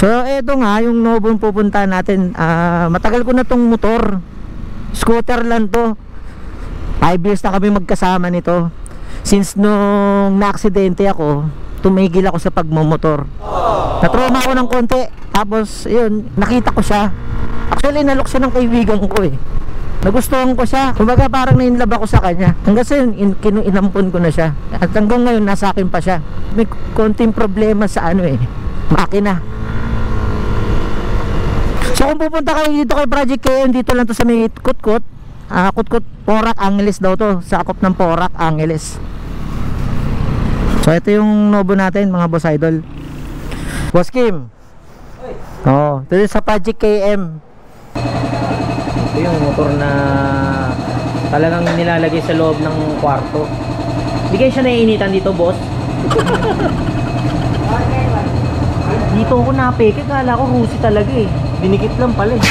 So eto nga yung Novong pupunta natin. Matagal ko na tong motor. Scooter lang to. 5 years na kami magkasama nito. Since nung na-aksidente ako, tumigil ako sa pagmumotor. Na-trauma ako ng konti. Tapos yun, nakita ko siya. Actually nalok siya ng kaibigan ko eh. Nagustuhan ko siya. Kumbaga parang na-inlove ako sa kanya. Hanggang sa yun, inampon ko na siya. At hanggang ngayon, nasa akin pa siya. May konting problema sa makina. So kung pupunta kayo dito kay Project KM, dito lang to sa may Kutkut. Kutkut, Porac, Angeles daw to. Sakop ng Porac, Angeles. So ito yung Novo natin mga boss idol. Boss Kim. Oo, dito sa Project KM. Ito yung motor na talagang nilalagay sa loob ng kwarto. Hindi kayo siya naiinitan dito, boss? Dito ako napeke, kala ko Rusi talaga eh. Dinikit lang pala eh.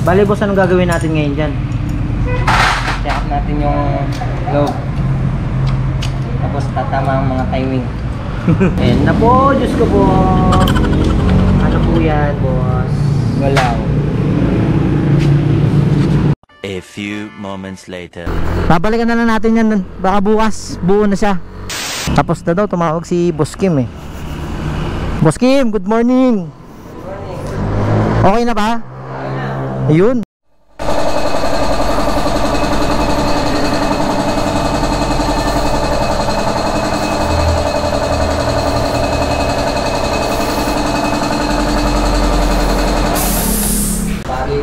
Bale boss, anong gagawin natin ngayon dyan? Check up natin yung load. Tapos tatama ang mga timing. And na po, Diyos ko po. Ano po yan, boss? Galaw. A few moments later. Babalikan na lang natin yan. Baka bukas, buo na siya. Tapos na daw, tumawag si Boss Kim eh. Boss Kim, good morning. Good morning. Okay na ba? Ayun.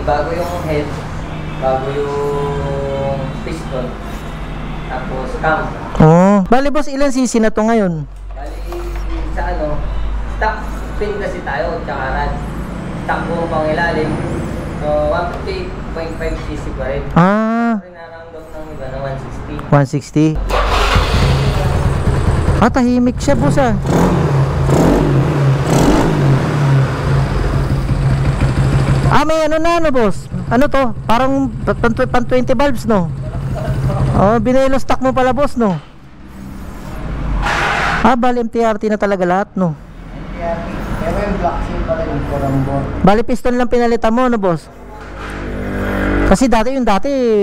Bago yung head, bago yung piston, tapos cam. Oh, bali boss, ilan cc na to ngayon? Bali sa stock pin kasi tayo, tsaka rad. Stock buong pangilalim. So 158.5cc pa rin. Rinarangdot ng iba na 160. 160. Tahimik siya boss ah. May boss? Ano to? Parang pan 20 valves no? Binelo stock mo pala boss no? Bali MTRT na talaga lahat no? MTRT. Pero yung black seal pa rin yung korambor. Bali piston lang pinalitan mo no boss? Kasi dati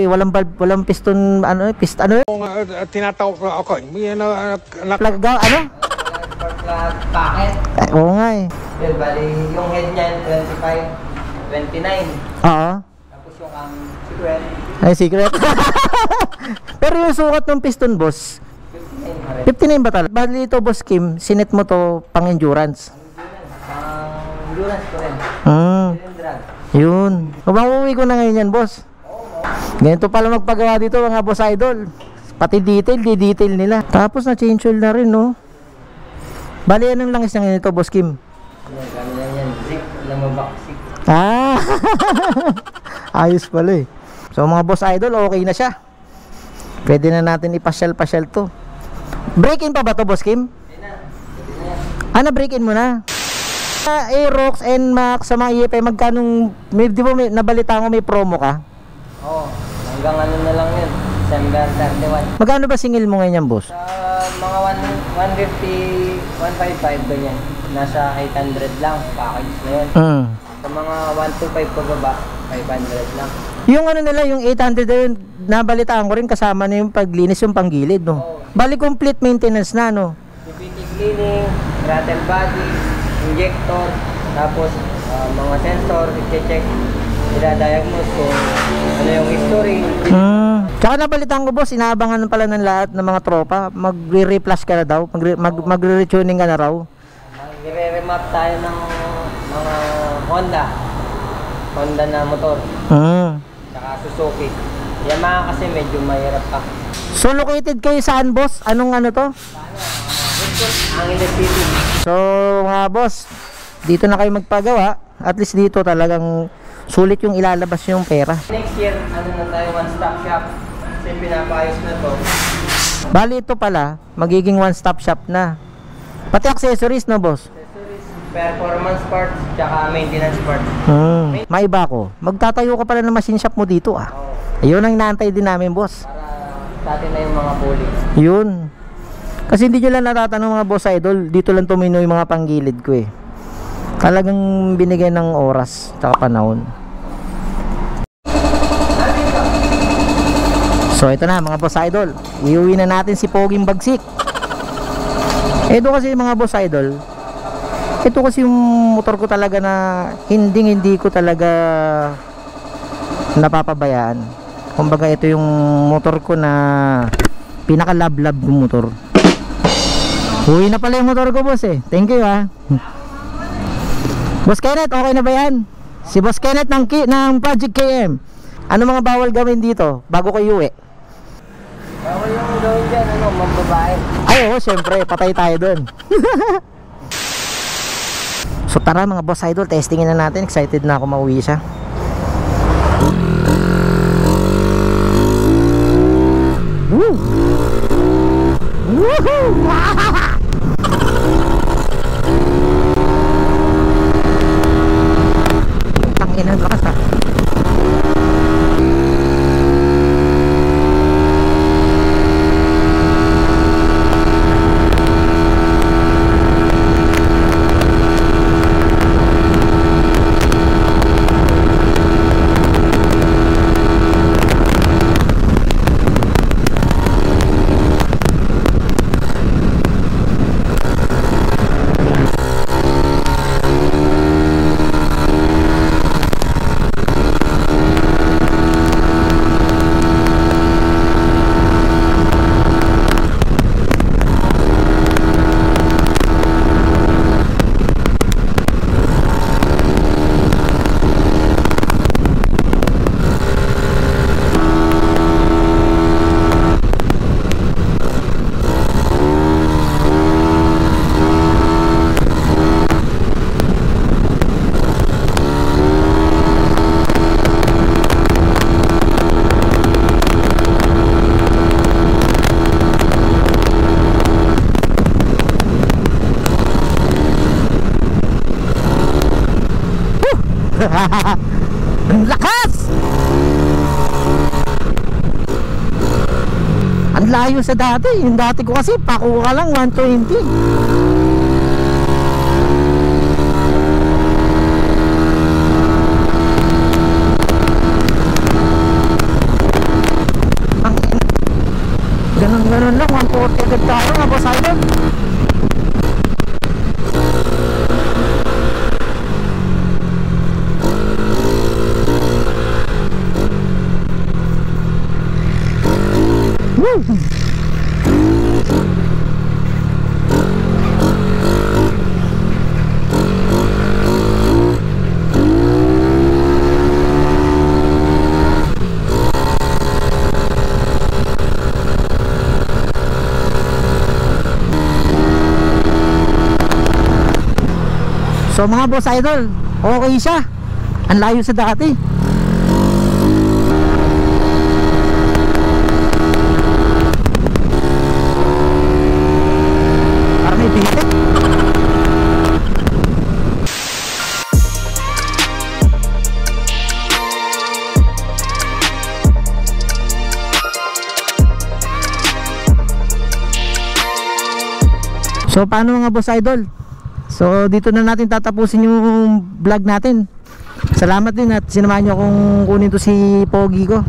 walang valve, walang piston tinatawag ko ako. Plug ano? Plug packet. Oo nga eh. Yun, bali yung head niyan 25, 29. Oo. Tapos yung secret. Ay, secret. Pero yung sukat ng piston boss 59 ba talaga? Bali ito boss Kim, sinet mo to pang endurance. Endurance ko rin. Yun. Uwi ko na ngayon yan boss. Ganito pala magpagawa dito mga boss idol. Pati detail nila. Tapos na change oil na rin no. Bali anong langis na ganito boss Kim? Yan, zip, lamabak-zip. Ayos pala eh. So mga boss idol, okay na siya. Pwede na natin ipasyal-pasyal to. Break-in pa ba to boss Kim? Na-break-in mo na? Aerox, NMAX, sa mga EFI, magkanong, di ba nabalita ko may promo ka? Oo, hanggang na lang yun, December 31. Magkano ba singil mo ngayon yan boss? Sa mga 150, 155 ganyan. Nasa 800 lang, package na yun. Sa mga 125 pababa, 500 lang. Yung nila, yung 800 na yun, nabalitaan ko rin kasama na yung paglinis, yung panggilid no? Oo. Bali complete maintenance na no? CVT cleaning, throttle body, injector, tapos mga sensor, i-check, i-diagnose kung ano yung history. Tsaka nabalitaan ko boss, inaabangan pala ng lahat ng mga tropa. Magre-reflash ka na daw, magre-retuning ka na raw. Magre-remap tayo ng mga Honda na motor. Tsaka Suzuki. Yamaha kasi medyo mahirap pa. So located kayo saan boss? Anong ano to? Angeles City. So mga boss, dito na kayo magpagawa. At least dito talagang sulit yung ilalabas yung pera. Next year, ano na tayo, one-stop shop. Kasi pinapayos na to. Bali ito pala, magiging one-stop shop na. Pati accessories no boss? Accessories, performance parts, tsaka maintenance parts. Maiba ko. Magtatayo ka pala ng machine shop mo dito ah. Oo. Ayun ang inaantay din namin boss. Para sa atin na yung mga pulley. Yun. Kasi hindi nyo lang natatanong mga boss idol, dito lang tumino yung mga panggilid ko eh. Talagang binigay ng oras tsaka panahon. So ito na mga boss idol, iuwi na natin si Poging Bagsik. Ito kasi mga boss idol, ito kasi yung motor ko talaga na hindi ko talaga napapabayaan. Kumbaga ito yung motor ko na pinaka-love kong motor. Uwi na pala yung motor ko boss eh. Thank you ah. Boss Kenneth, okay na ba yan? Si Boss Kenneth ng Project KM. Ano mga bawal gawin dito bago kayo uwi? Bawal yung gawin dyan, mambabae. Ay oo, syempre, patay tayo dun. So tara mga boss idol, testingin na natin. Excited na ako mauwi siya. Woo! Woohoo! Tangina, lakas ah. Ang lakas! Ang layo sa dati. Yung dati ko kasi pako ka lang 120. Ganun lang 140 agad tayo mga boss idol. So mga boss idol, okay siya. Ang layo sa dati. Parang may bitik. So paano mga boss idol? So dito na natin tatapusin yung vlog natin. Salamat din at sinamahan nyo akong kunin to si Pogi ko.